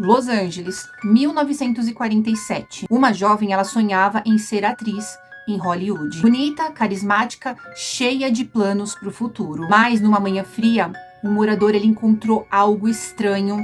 Los Angeles, 1947. Uma jovem, ela sonhava em ser atriz em Hollywood. Bonita, carismática, cheia de planos para o futuro. Mas numa manhã fria, um morador ele encontrou algo estranho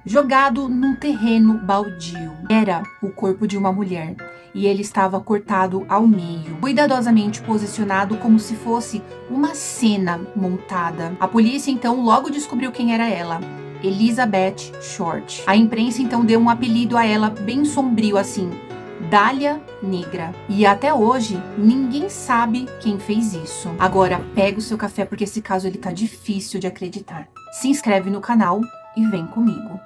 jogado num terreno baldio. Era o corpo de uma mulher e ele estava cortado ao meio, cuidadosamente posicionado como se fosse uma cena montada. A polícia então logo descobriu quem era ela. Elizabeth Short. A imprensa então deu um apelido a ela bem sombrio assim, Dália Negra. E até hoje, ninguém sabe quem fez isso. Agora, pega o seu café porque esse caso ele tá difícil de acreditar. Se inscreve no canal e vem comigo.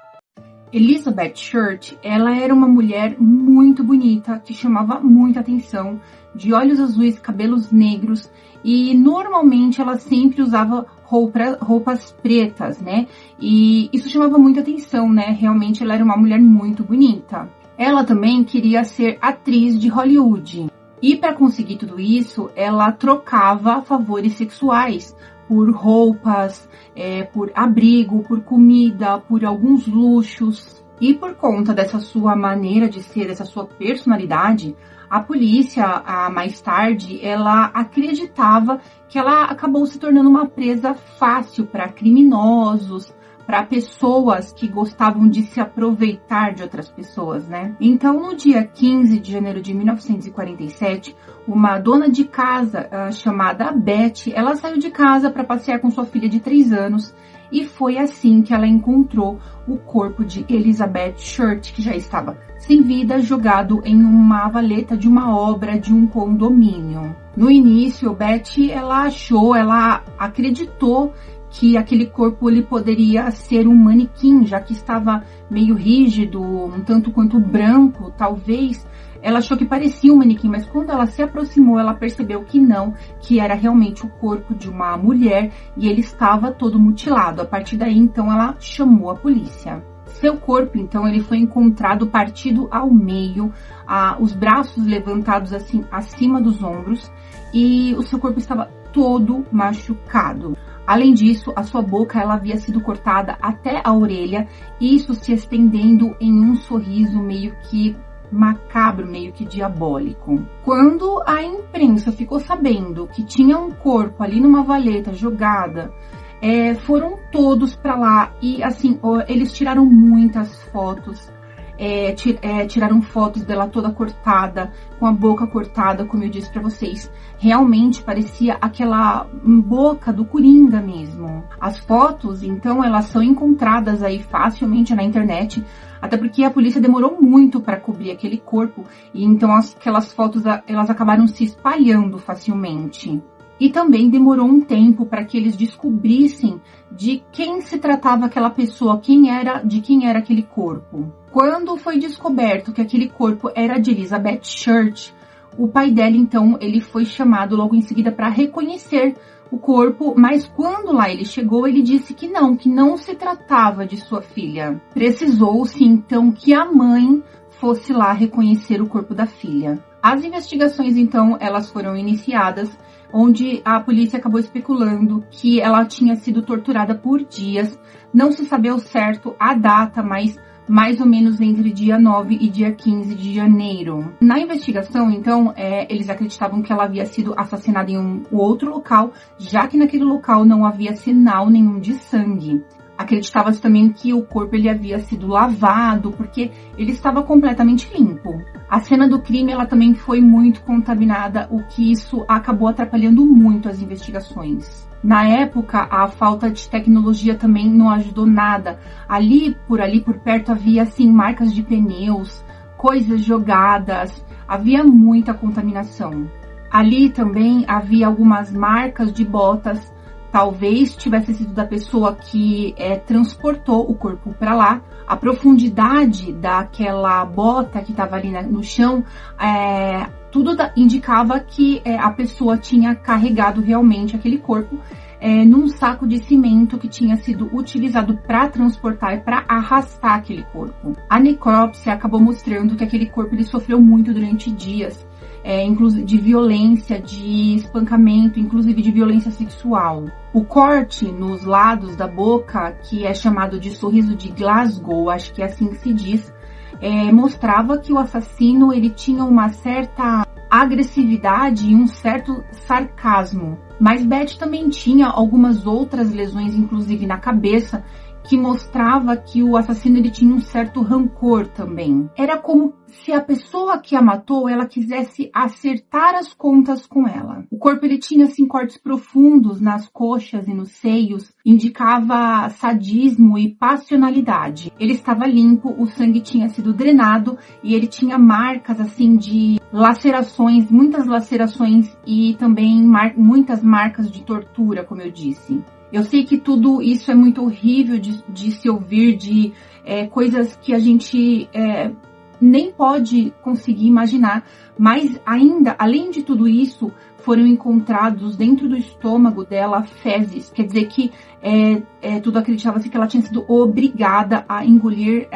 Elizabeth Short, ela era uma mulher muito bonita, que chamava muita atenção, de olhos azuis, cabelos negros, e normalmente ela sempre usava roupas pretas, né? E isso chamava muita atenção, né? Realmente ela era uma mulher muito bonita. Ela também queria ser atriz de Hollywood. E para conseguir tudo isso, ela trocava favores sexuais por roupas, por abrigo, por comida, por alguns luxos. E por conta dessa sua maneira de ser, dessa sua personalidade, a polícia, mais tarde, ela acreditava que ela acabou se tornando uma presa fácil para criminosos, para pessoas que gostavam de se aproveitar de outras pessoas, né? Então, no dia 15 de janeiro de 1947, uma dona de casa chamada Beth, ela saiu de casa para passear com sua filha de 3 anos e foi assim que ela encontrou o corpo de Elizabeth Short, que já estava sem vida, jogado em uma valeta de uma obra de um condomínio. No início, Beth, ela acreditou que aquele corpo ele poderia ser um manequim, já que estava meio rígido, um tanto quanto branco, talvez. Ela achou que parecia um manequim, mas quando ela se aproximou, ela percebeu que não, que era realmente o corpo de uma mulher e ele estava todo mutilado. A partir daí, então, ela chamou a polícia. Seu corpo, então, ele foi encontrado partido ao meio, os braços levantados assim acima dos ombros e o seu corpo estava todo machucado. Além disso, a sua boca ela havia sido cortada até a orelha, isso se estendendo em um sorriso meio que macabro, meio que diabólico. Quando a imprensa ficou sabendo que tinha um corpo ali numa valeta jogada, foram todos para lá e assim, eles tiraram muitas fotos. Tiraram fotos dela toda cortada, com a boca cortada, como eu disse para vocês. Realmente parecia aquela boca do Coringa mesmo. As fotos, então, elas são encontradas aí facilmente na internet, até porque a polícia demorou muito para cobrir aquele corpo, e então aquelas fotos elas acabaram se espalhando facilmente. E também demorou um tempo para que eles descobrissem de quem se tratava aquela pessoa, de quem era aquele corpo. Quando foi descoberto que aquele corpo era de Elizabeth Short, o pai dela, então, ele foi chamado logo em seguida para reconhecer o corpo, mas quando lá ele chegou, ele disse que não se tratava de sua filha. Precisou-se, então, que a mãe fosse lá reconhecer o corpo da filha. As investigações, então, elas foram iniciadas, onde a polícia acabou especulando que ela tinha sido torturada por dias. Não se sabe ao certo a data, mas mais ou menos entre dia 9 e dia 15 de janeiro. Na investigação, então, eles acreditavam que ela havia sido assassinada em um outro local, já que naquele local não havia sinal nenhum de sangue. Acreditava-se também que o corpo ele havia sido lavado, porque ele estava completamente limpo. A cena do crime ela também foi muito contaminada, o que isso acabou atrapalhando muito as investigações. Na época, a falta de tecnologia também não ajudou nada. Por perto, havia assim marcas de pneus, coisas jogadas, havia muita contaminação. Ali também havia algumas marcas de botas, talvez tivesse sido da pessoa que transportou o corpo para lá. A profundidade daquela bota que estava ali no chão, tudo indicava que a pessoa tinha carregado realmente aquele corpo num saco de cimento que tinha sido utilizado para transportar e para arrastar aquele corpo. A necrópsia acabou mostrando que aquele corpo ele sofreu muito durante dias. inclusive de violência, de espancamento, inclusive de violência sexual. O corte nos lados da boca, que é chamado de sorriso de Glasgow, acho que é assim que se diz, mostrava que o assassino ele tinha uma certa agressividade e um certo sarcasmo. Mas Beth também tinha algumas outras lesões, inclusive na cabeça, que mostrava que o assassino ele tinha um certo rancor também. Era como se a pessoa que a matou, ela quisesse acertar as contas com ela. O corpo ele tinha assim cortes profundos nas coxas e nos seios, indicava sadismo e passionalidade. Ele estava limpo, o sangue tinha sido drenado e ele tinha marcas assim de lacerações, muitas lacerações e também muitas marcas de tortura, como eu disse. Eu sei que tudo isso é muito horrível de se ouvir, de coisas que a gente nem pode conseguir imaginar, mas ainda, além de tudo isso, foram encontrados dentro do estômago dela fezes, quer dizer que tudo acreditava-se que ela tinha sido obrigada a engolir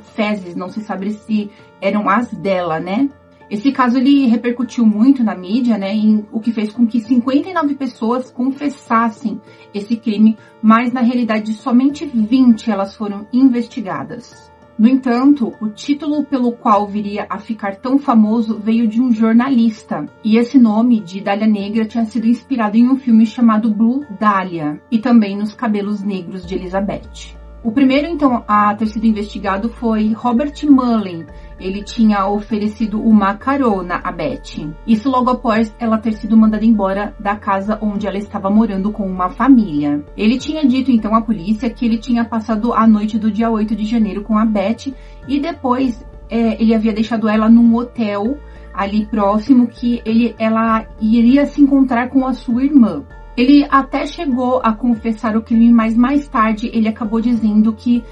fezes, não se sabe se eram as dela, né? Esse caso ele repercutiu muito na mídia, né, o que fez com que 59 pessoas confessassem esse crime, mas na realidade somente 20 elas foram investigadas. No entanto, o título pelo qual viria a ficar tão famoso veio de um jornalista, e esse nome de Dália Negra tinha sido inspirado em um filme chamado Blue Dahlia, e também nos cabelos negros de Elizabeth. O primeiro, então, a ter sido investigado foi Robert Mullen. Ele tinha oferecido uma carona a Beth. Isso logo após ela ter sido mandada embora da casa onde ela estava morando com uma família. Ele tinha dito, então, à polícia que ele tinha passado a noite do dia 8 de janeiro com a Beth e depois ele havia deixado ela num hotel ali próximo que ela iria se encontrar com a sua irmã. Ele até chegou a confessar o crime, mas mais tarde ele acabou dizendo que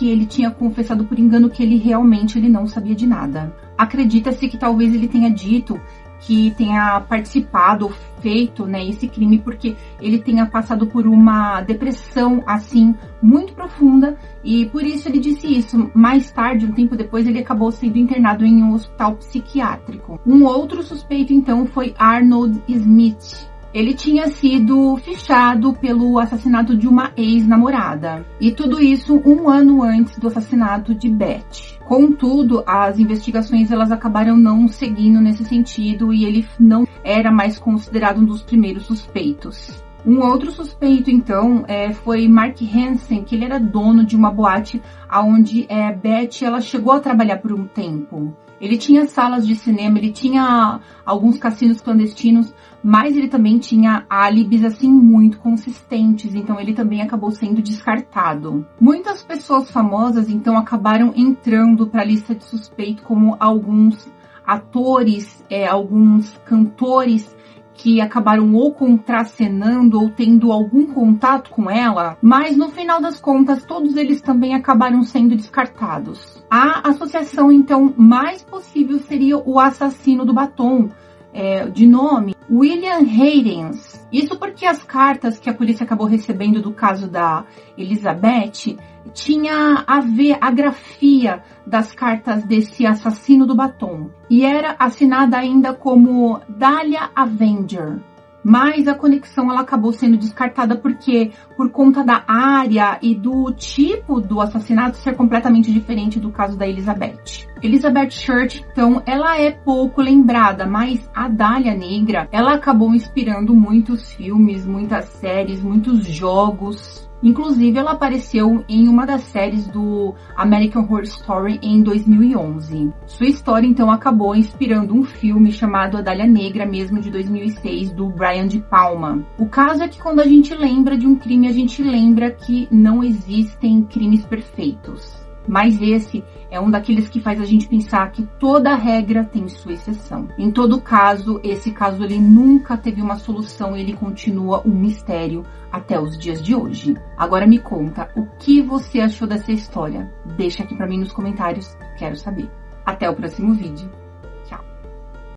ele tinha confessado por engano, que ele não sabia de nada. Acredita-se que talvez ele tenha dito que tenha participado ou feito, né, esse crime porque ele tenha passado por uma depressão assim muito profunda e por isso ele disse isso. Mais tarde, um tempo depois, ele acabou sendo internado em um hospital psiquiátrico. Um outro suspeito então foi Arnold Smith. Ele tinha sido fichado pelo assassinato de uma ex-namorada. E tudo isso 1 ano antes do assassinato de Beth. Contudo, as investigações elas acabaram não seguindo nesse sentido e ele não era mais considerado um dos primeiros suspeitos. Um outro suspeito, então, foi Mark Hansen, que ele era dono de uma boate onde Beth ela chegou a trabalhar por um tempo. Ele tinha salas de cinema, ele tinha alguns cassinos clandestinos, mas ele também tinha álibis assim muito consistentes, então ele também acabou sendo descartado. Muitas pessoas famosas então acabaram entrando para a lista de suspeito, como alguns atores, alguns cantores que acabaram ou contracenando ou tendo algum contato com ela, mas no final das contas todos eles também acabaram sendo descartados. A associação então mais possível seria o assassino do batom, de nome William Haydens. Isso porque as cartas que a polícia acabou recebendo do caso da Elizabeth tinha a ver a grafia das cartas desse assassino do batom e era assinada ainda como Dahlia Avenger. Mas a conexão ela acabou sendo descartada porque por conta da área e do tipo do assassinato ser completamente diferente do caso da Elizabeth. Elizabeth Church, então, ela é pouco lembrada, mas a Dália Negra, ela acabou inspirando muitos filmes, muitas séries, muitos jogos. Inclusive, ela apareceu em uma das séries do American Horror Story em 2011. Sua história, então, acabou inspirando um filme chamado A Dália Negra, mesmo de 2006, do Brian De Palma. O caso é que quando a gente lembra de um crime, a gente lembra que não existem crimes perfeitos. Mas esse é um daqueles que faz a gente pensar que toda regra tem sua exceção. Em todo caso, esse caso ele nunca teve uma solução e ele continua um mistério até os dias de hoje. Agora me conta, o que você achou dessa história? Deixa aqui pra mim nos comentários, quero saber. Até o próximo vídeo.